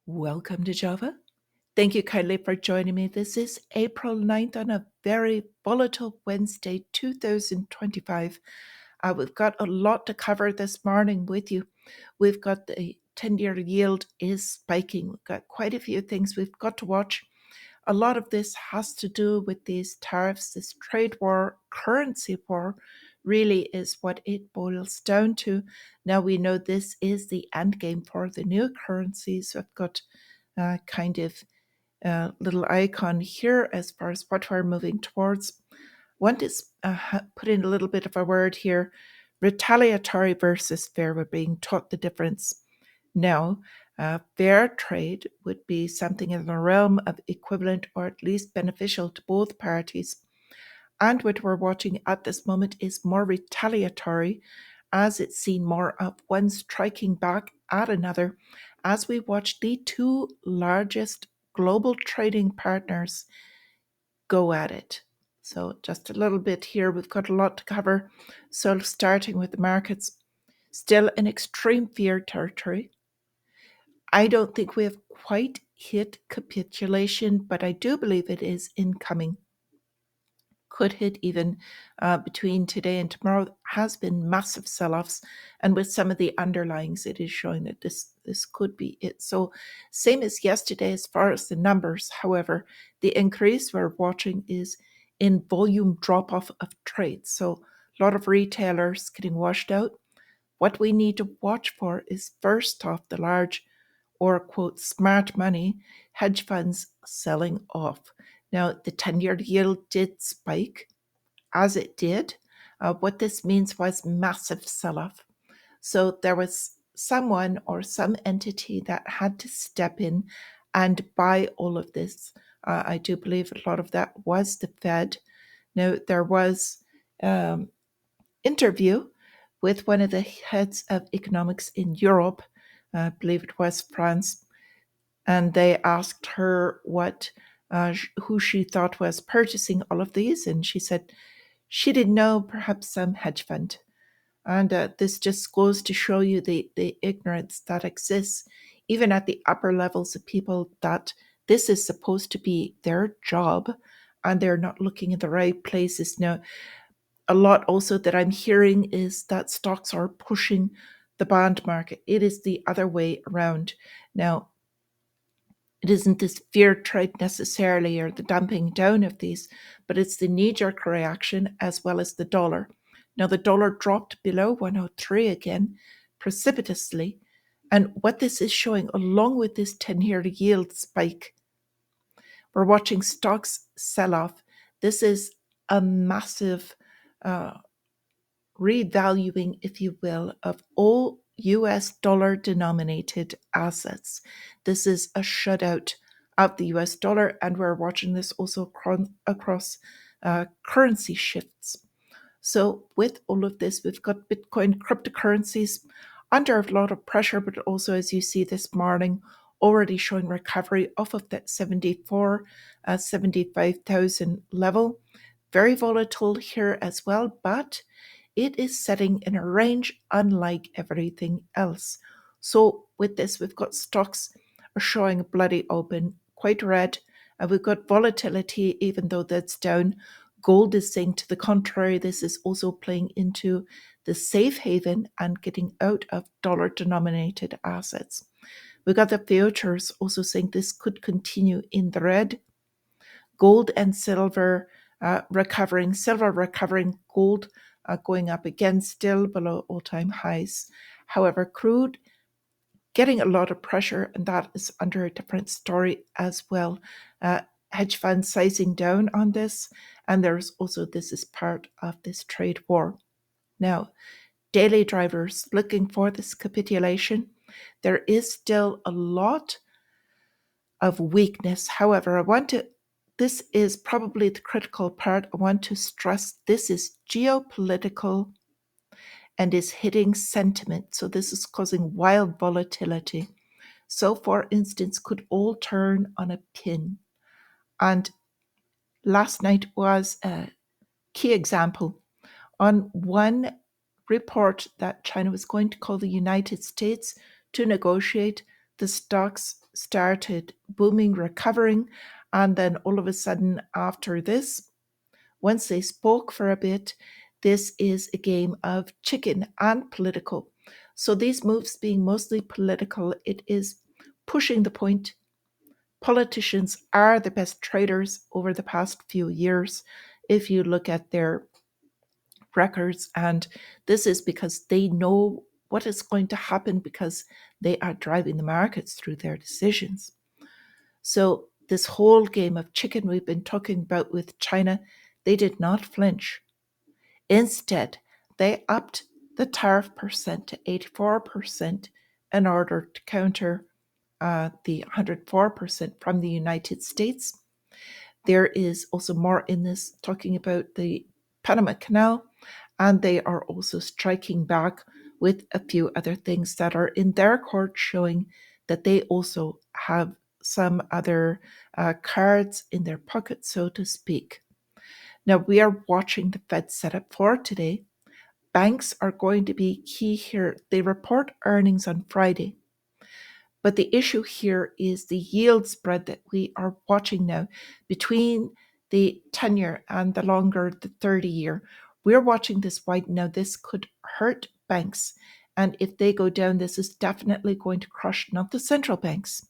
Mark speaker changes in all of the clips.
Speaker 1: Welcome to Java. Thank you kindly for joining me. This is April 9th on a very volatile Wednesday, 2025. We've got a lot to cover this morning with you. We've got the 10-year yield is spiking. We've got quite a few things we've got to watch. A lot of this has to do with these tariffs, this trade war, currency war, really is what it boils down to. Now we know this is the end game for the new currencies. I've got kind of little icon here as far as what we're moving towards. Want to put in a little bit of a word here. Retaliatory versus fair. We're being taught the difference. Now, fair trade would be something in the realm of equivalent or at least beneficial to both parties. And what we're watching at this moment is more retaliatory, as it's seen more of one striking back at another, as we watch the two largest global trading partners go at it. So just a little bit here, we've got a lot to cover. So starting with the markets, still in extreme fear territory. I don't think we have quite hit capitulation, but I do believe it is incoming. Could hit even between today and tomorrow. Has been massive sell-offs, and with some of the underlyings, it is showing that this could be it. So same as yesterday as far as the numbers. However, the increase we're watching is in volume drop-off of trades. So a lot of retailers getting washed out. What we need to watch for is first off the large or quote smart money hedge funds selling off. Now, the 10-year yield did spike as it did. What this means was massive sell-off. So there was someone or some entity that had to step in and buy all of this. I do believe a lot of that was the Fed. Now, there was interview with one of the heads of economics in Europe, I believe it was France, and they asked her who she thought was purchasing all of these, and she said she didn't know, perhaps some hedge fund. And this just goes to show you the ignorance that exists, even at the upper levels of people, that this is supposed to be their job, and they're not looking in the right places. Now, a lot also that I'm hearing is that stocks are pushing the bond market. It is the other way around. Now, it isn't this fear trade necessarily or the dumping down of these, but it's the knee-jerk reaction as well as the dollar. Now, the dollar dropped below 103 again precipitously. And what this is showing, along with this 10-year yield spike, we're watching stocks sell off. This is a massive revaluing, if you will, of all US dollar denominated assets. This is a shutout of the US dollar, and we're watching this also across currency shifts. So, with all of this, we've got Bitcoin cryptocurrencies under a lot of pressure, but also, as you see this morning, already showing recovery off of that 75,000 level. Very volatile here as well, but it is setting in a range unlike everything else. So with this, we've got stocks are showing bloody open, quite red, and we've got volatility, even though that's down. Gold is saying to the contrary. This is also playing into the safe haven and getting out of dollar denominated assets. We've got the futures also saying this could continue in the red. Gold and silver recovering, silver recovering, gold going up again, still below all-time highs. However, crude getting a lot of pressure, and that is under a different story as well. Hedge funds sizing down on this, and there's also this is part of this trade war. Now, daily drivers looking for this capitulation. There is still a lot of weakness. However, this is probably the critical part. I want to stress this is geopolitical and is hitting sentiment. So this is causing wild volatility. So, for instance, could all turn on a pin. And last night was a key example on one report that China was going to call the United States to negotiate. The stocks started booming, recovering, and then all of a sudden after this, once they spoke for a bit, this is a game of chicken and political. So these moves being mostly political, it is pushing the point. Politicians are the best traders over the past few years if you look at their records, and this is because they know what is going to happen because they are driving the markets through their decisions. So this whole game of chicken we've been talking about with China, they did not flinch. Instead, they upped the tariff percent to 84% in order to counter the 104% from the United States. There is also more in this talking about the Panama Canal, and they are also striking back with a few other things that are in their court, showing that they also have some other cards in their pocket, so to speak. Now, we are watching the Fed setup for today. Banks are going to be key here. They report earnings on Friday. But the issue here is the yield spread that we are watching now between the 10-year and the longer, the 30-year. We're watching this widen. Now, this could hurt banks. And if they go down, this is definitely going to crush not the central banks,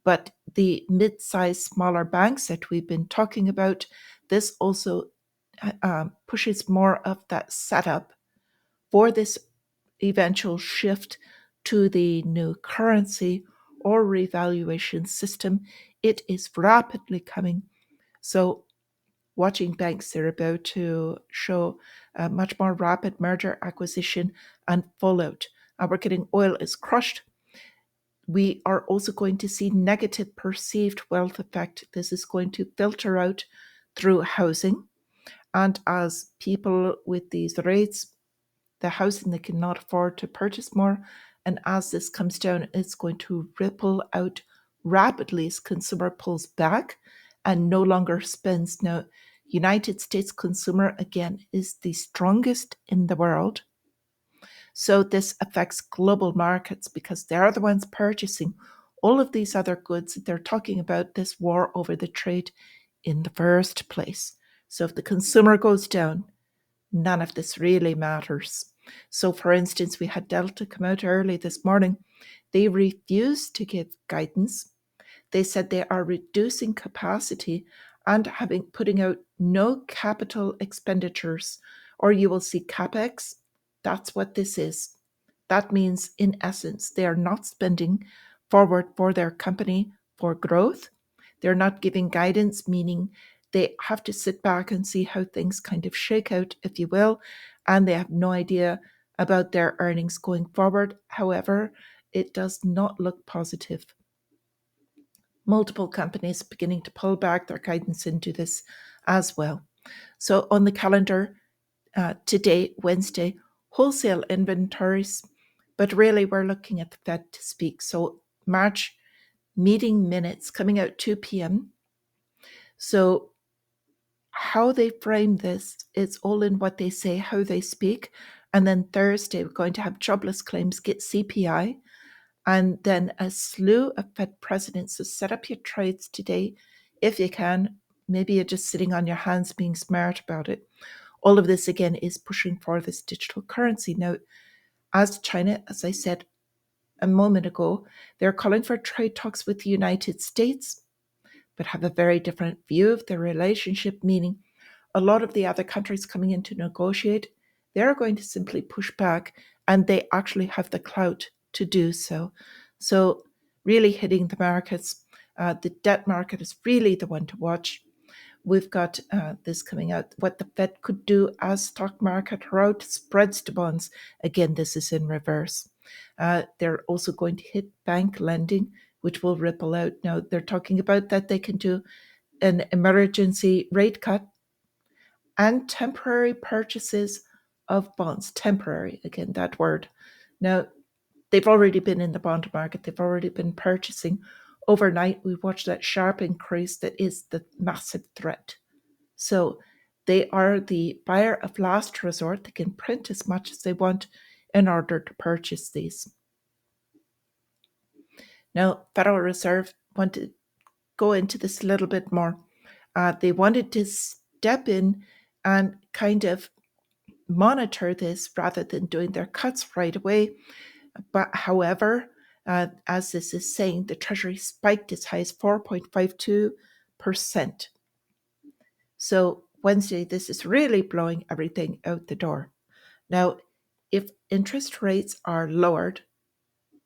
Speaker 1: but the mid-sized, smaller banks that we've been talking about. This also pushes more of that setup for this eventual shift to the new currency or revaluation system. It is rapidly coming. So watching banks, they're about to show a much more rapid merger, acquisition, and fallout. And we're getting oil is crushed. We are also going to see negative perceived wealth effect. This is going to filter out through housing. And as people with these rates, the housing they cannot afford to purchase more, and as this comes down, it's going to ripple out rapidly as consumer pulls back and no longer spends. Now, United States consumer, again, is the strongest in the world. So this affects global markets because they're the ones purchasing all of these other goods that they're talking about this war over the trade in the first place. So if the consumer goes down, none of this really matters. So, for instance, we had Delta come out early this morning. They refused to give guidance. They said they are reducing capacity and putting out no capital expenditures, or you will see capex. That's what this is. That means, in essence, they are not spending forward for their company for growth. They're not giving guidance, meaning they have to sit back and see how things kind of shake out, if you will, and they have no idea about their earnings going forward. However, it does not look positive. Multiple companies beginning to pull back their guidance into this as well. So on the calendar today, Wednesday, wholesale inventories, but really we're looking at the Fed to speak. So March meeting minutes coming out 2 p.m. So how they frame this, it's all in what they say, how they speak. And then Thursday, we're going to have jobless claims, get CPI, and then a slew of Fed presidents. So set up your trades today if you can. Maybe you're just sitting on your hands being smart about it. All of this, again, is pushing for this digital currency. Now, as China, as I said a moment ago, they're calling for trade talks with the United States, but have a very different view of the relationship, meaning a lot of the other countries coming in to negotiate, they're going to simply push back, and they actually have the clout to do so. So really hitting the markets. The debt market is really the one to watch. We've got this coming out, what the Fed could do as stock market route spreads to bonds. Again, this is in reverse. They're also going to hit bank lending, which will ripple out. Now, they're talking about that they can do an emergency rate cut and temporary purchases of bonds. Temporary, again, that word. Now, they've already been in the bond market. They've already been purchasing. Overnight, we watched that sharp increase that is the massive threat. So they are the buyer of last resort. They can print as much as they want in order to purchase these. Now, Federal Reserve wanted to go into this a little bit more. They wanted to step in and kind of monitor this rather than doing their cuts right away. But however, as this is saying, the Treasury spiked as high as 4.52%. So Wednesday, this is really blowing everything out the door. Now, if interest rates are lowered,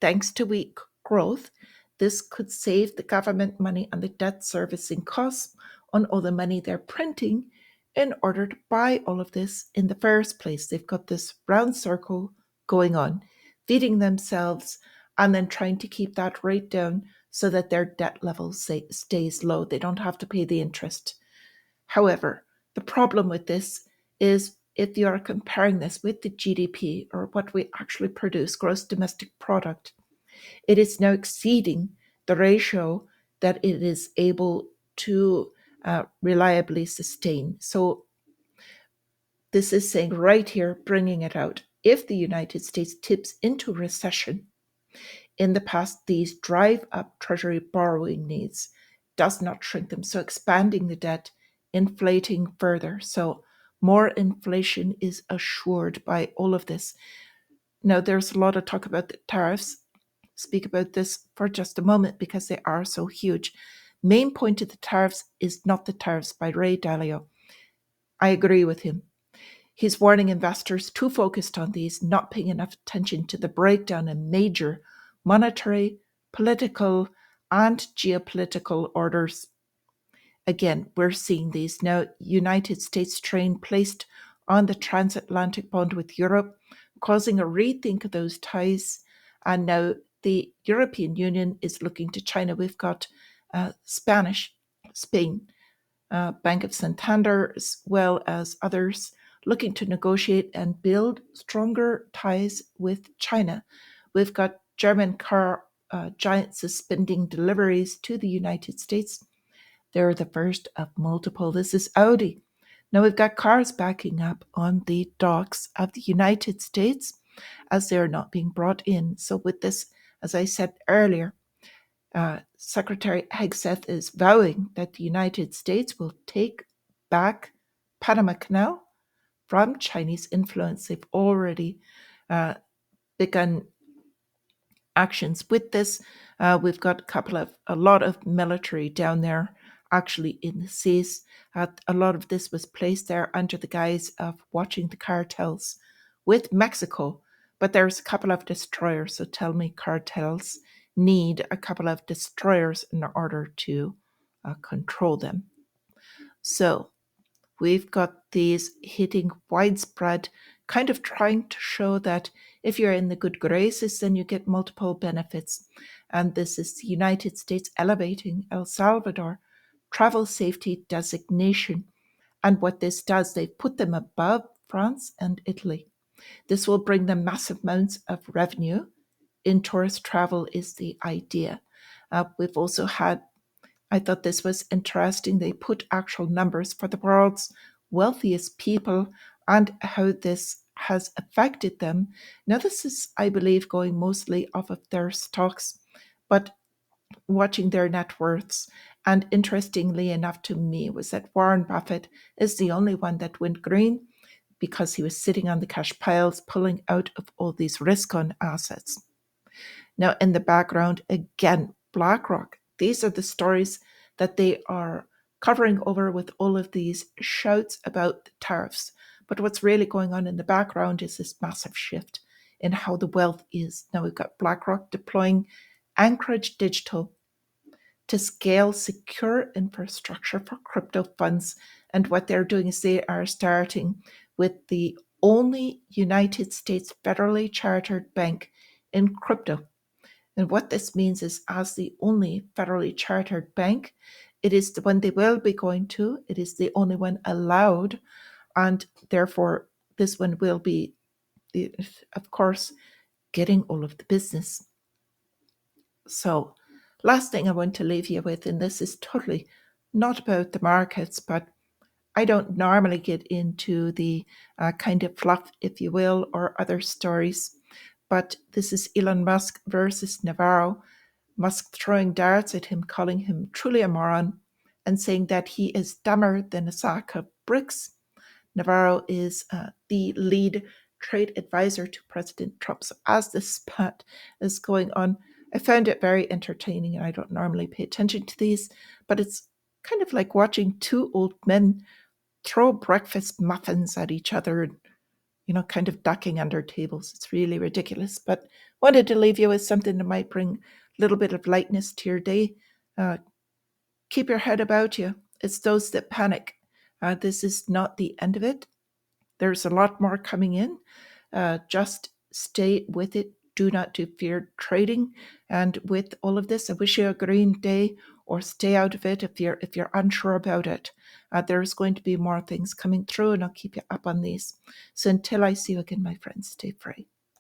Speaker 1: thanks to weak growth, this could save the government money on the debt servicing costs on all the money they're printing in order to buy all of this in the first place. They've got this round circle going on, feeding themselves and then trying to keep that rate down so that their debt level stays low. They don't have to pay the interest. However, the problem with this is if you are comparing this with the GDP, or what we actually produce, gross domestic product, it is now exceeding the ratio that it is able to reliably sustain. So this is saying right here, bringing it out. If the United States tips into recession, in the past, these drive up Treasury borrowing needs, does not shrink them. So expanding the debt, inflating further. So more inflation is assured by all of this. Now, there's a lot of talk about the tariffs. Speak about this for just a moment because they are so huge. Main point of the tariffs is not the tariffs by Ray Dalio. I agree with him. He's warning investors too focused on these, not paying enough attention to the breakdown in major monetary, political, and geopolitical orders. Again, we're seeing these now. United States train placed on the transatlantic bond with Europe, causing a rethink of those ties. And now the European Union is looking to China. We've got Spain, Bank of Santander, as well as others, looking to negotiate and build stronger ties with China. We've got German car giants suspending deliveries to the United States. They're the first of multiple. This is Audi. Now we've got cars backing up on the docks of the United States as they're not being brought in. So with this, as I said earlier, Secretary Hegseth is vowing that the United States will take back Panama Canal from Chinese influence. They've already begun actions with this. We've got a lot of military down there actually in the seas. A lot of this was placed there under the guise of watching the cartels with Mexico. But there's a couple of destroyers, so tell me cartels need a couple of destroyers in order to control them. So we've got these hitting widespread, kind of trying to show that if you're in the good graces, then you get multiple benefits. And this is the United States elevating El Salvador travel safety designation. And what this does, they put them above France and Italy. This will bring them massive amounts of revenue. In tourist travel is the idea. We've also had, I thought this was interesting, they put actual numbers for the world's wealthiest people and how this has affected them. Now, this is, I believe, going mostly off of their stocks, but watching their net worths. And interestingly enough to me was that Warren Buffett is the only one that went green because he was sitting on the cash piles, pulling out of all these risk-on assets. Now, in the background, again, BlackRock. These are the stories that they are covering over with all of these shouts about the tariffs. But what's really going on in the background is this massive shift in how the wealth is. Now we've got BlackRock deploying Anchorage Digital to scale secure infrastructure for crypto funds. And what they're doing is they are starting with the only United States federally chartered bank in crypto. And what this means is, as the only federally chartered bank, it is the one they will be going to. It is the only one allowed. And therefore, this one will be, of course, getting all of the business. So, last thing I want to leave you with, and this is totally not about the markets, but I don't normally get into the kind of fluff, if you will, or other stories. But this is Elon Musk versus Navarro. Musk throwing darts at him, calling him truly a moron, and saying that he is dumber than a sack of bricks. Navarro is the lead trade advisor to President Trump. So as this spat is going on, I found it very entertaining, and I don't normally pay attention to these, but it's kind of like watching two old men throw breakfast muffins at each other and, kind of ducking under tables. It's really ridiculous, but wanted to leave you with something that might bring a little bit of lightness to your day. Keep your head about you. It's those that panic. This is not the end of it. There's a lot more coming in. Just stay with it. Do not do fear trading. And with all of this, I wish you a green day, or stay out of it if you're unsure about it. There's going to be more things coming through, and I'll keep you up on these. So until I see you again, my friends, stay free.